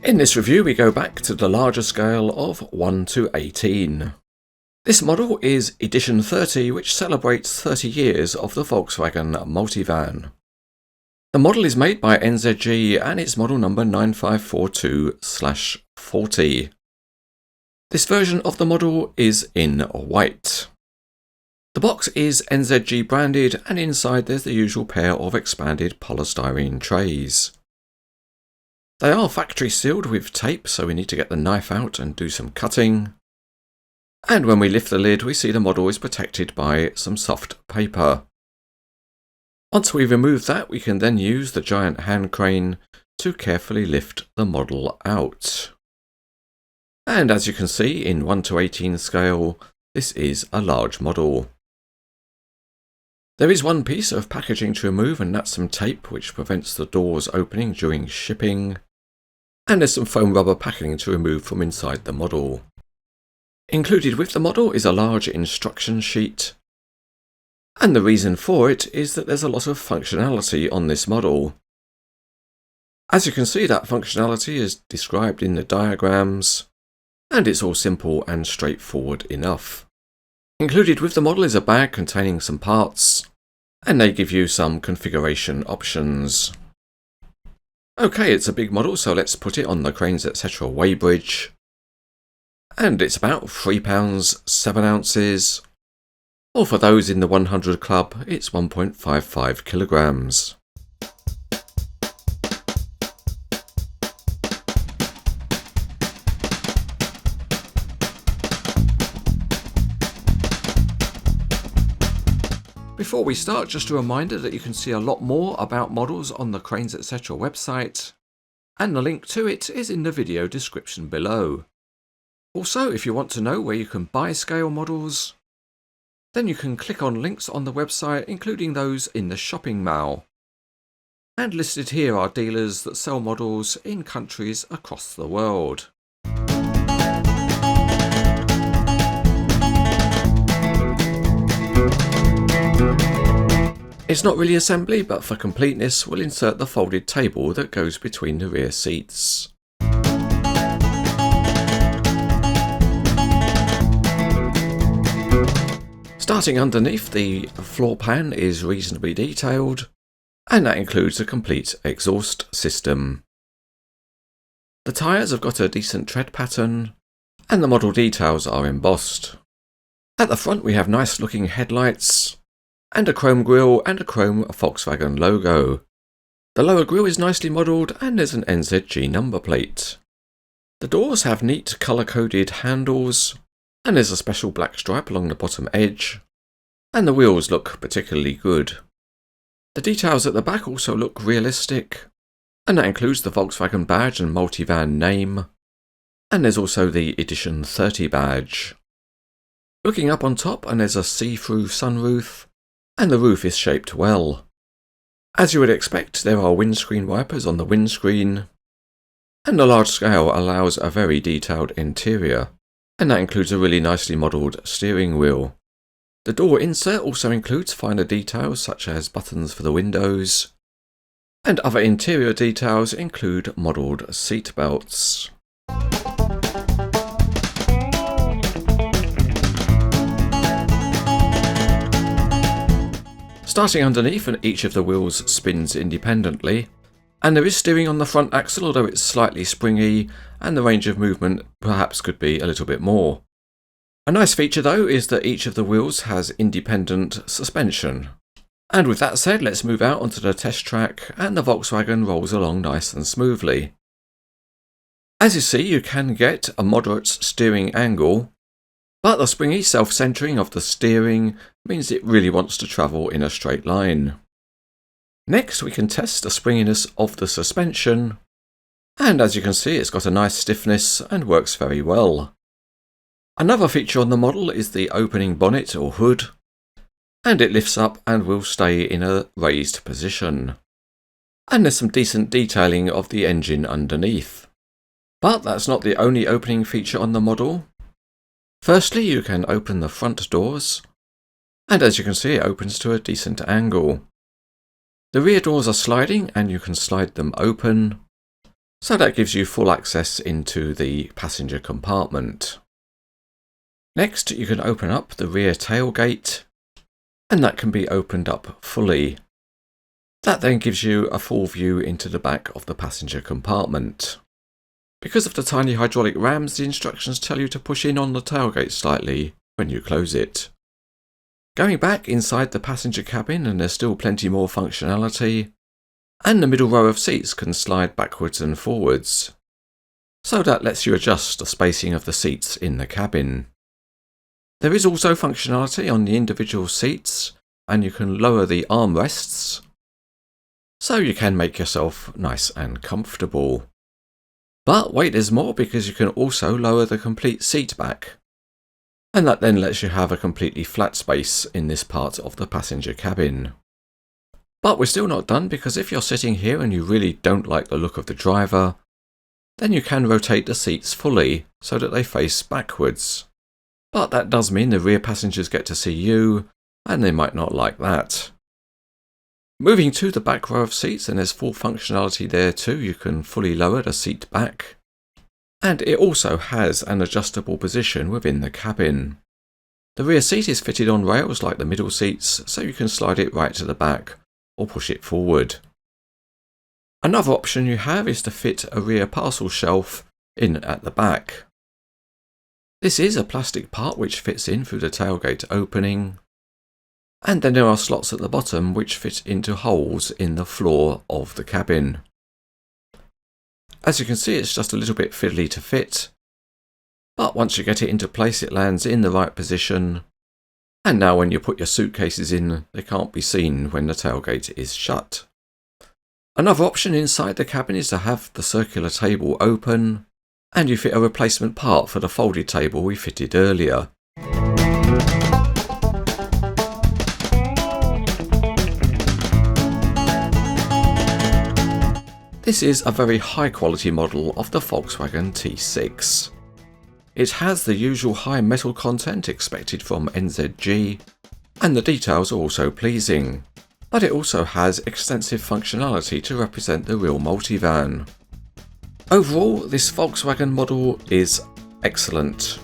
In this review we go back to the larger scale of 1 to 18. This model is Edition 30, which celebrates 30 years of the Volkswagen Multivan. The model is made by NZG and it's model number 9542/40. This version of the model is in white. The box is NZG branded and inside there's the usual pair of expanded polystyrene trays. They are factory sealed with tape, so we need to get the knife out and do some cutting. And when we lift the lid, we see the model is protected by some soft paper. Once we remove that, we can then use the giant hand crane to carefully lift the model out. And as you can see, in 1 to 18 scale, this is a large model. There is one piece of packaging to remove, and that's some tape which prevents the doors opening during shipping. And there's some foam rubber packing to remove from inside the model. Included with the model is a large instruction sheet. And the reason for it is that there's a lot of functionality on this model. As you can see, that functionality is described in the diagrams, and it's all simple and straightforward enough. Included with the model is a bag containing some parts, and they give you some configuration options. Okay, it's a big model, so let's put it on the Cranes etc. weighbridge. And it's about £3, 7 ounces. Or for those in the 100 club, it's 1.55 kilograms. Before we start, just a reminder that you can see a lot more about models on the Cranes etc. website, and the link to it is in the video description below. Also, if you want to know where you can buy scale models, then you can click on links on the website, including those in the shopping mall. And listed here are dealers that sell models in countries across the world. It's not really assembly, but for completeness we'll insert the folded table that goes between the rear seats. Starting underneath, the floor pan is reasonably detailed, and that includes a complete exhaust system. The tyres have got a decent tread pattern, and the model details are embossed. At the front we have nice looking headlights, and a chrome grille and a chrome Volkswagen logo. The lower grille is nicely modelled and there's an NZG number plate. The doors have neat colour-coded handles, and there's a special black stripe along the bottom edge, and the wheels look particularly good. The details at the back also look realistic, and that includes the Volkswagen badge and Multivan name, and there's also the Edition 30 badge. Looking up on top, and there's a see-through sunroof, and the roof is shaped well. As you would expect, there are windscreen wipers on the windscreen, and the large scale allows a very detailed interior, and that includes a really nicely modelled steering wheel. The door insert also includes finer details such as buttons for the windows, and other interior details include modelled seat belts. Starting underneath, and each of the wheels spins independently, and there is steering on the front axle, although it's slightly springy and the range of movement perhaps could be a little bit more. A nice feature though is that each of the wheels has independent suspension. And with that said, let's move out onto the test track, and the Volkswagen rolls along nice and smoothly. As you see, you can get a moderate steering angle, but the springy self-centering of the steering means it really wants to travel in a straight line. Next we can test the springiness of the suspension, and as you can see it's got a nice stiffness and works very well. Another feature on the model is the opening bonnet or hood, and it lifts up and will stay in a raised position. And there's some decent detailing of the engine underneath. But that's not the only opening feature on the model. Firstly, you can open the front doors, and as you can see it opens to a decent angle. The rear doors are sliding and you can slide them open, So that gives you full access into the passenger compartment. Next, you can open up the rear tailgate, and that can be opened up fully. That then gives you a full view into the back of the passenger compartment. Because of the tiny hydraulic rams, the instructions tell you to push in on the tailgate slightly when you close it. Going back inside the passenger cabin, and there's still plenty more functionality, and the middle row of seats can slide backwards and forwards. So that lets you adjust the spacing of the seats in the cabin. There is also functionality on the individual seats, and you can lower the armrests, so you can make yourself nice and comfortable. But wait, there's more, because you can also lower the complete seat back, and that then lets you have a completely flat space in this part of the passenger cabin. But we're still not done, because if you're sitting here and you really don't like the look of the driver, then you can rotate the seats fully so that they face backwards. But that does mean the rear passengers get to see you, and they might not like that. Moving to the back row of seats, and there's full functionality there too. You can fully lower the seat back. And it also has an adjustable position within the cabin. The rear seat is fitted on rails like the middle seats, so you can slide it right to the back or push it forward. Another option you have is to fit a rear parcel shelf in at the back. This is a plastic part which fits in through the tailgate opening, and then there are slots at the bottom which fit into holes in the floor of the cabin. As you can see, it's just a little bit fiddly to fit, but once you get it into place, it lands in the right position. And now when you put your suitcases in, they can't be seen when the tailgate is shut. Another option inside the cabin is to have the circular table open, and you fit a replacement part for the folded table we fitted earlier. This is a very high quality model of the Volkswagen T6. It has the usual high metal content expected from NZG, and the details are also pleasing, but it also has extensive functionality to represent the real Multivan. Overall, this Volkswagen model is excellent.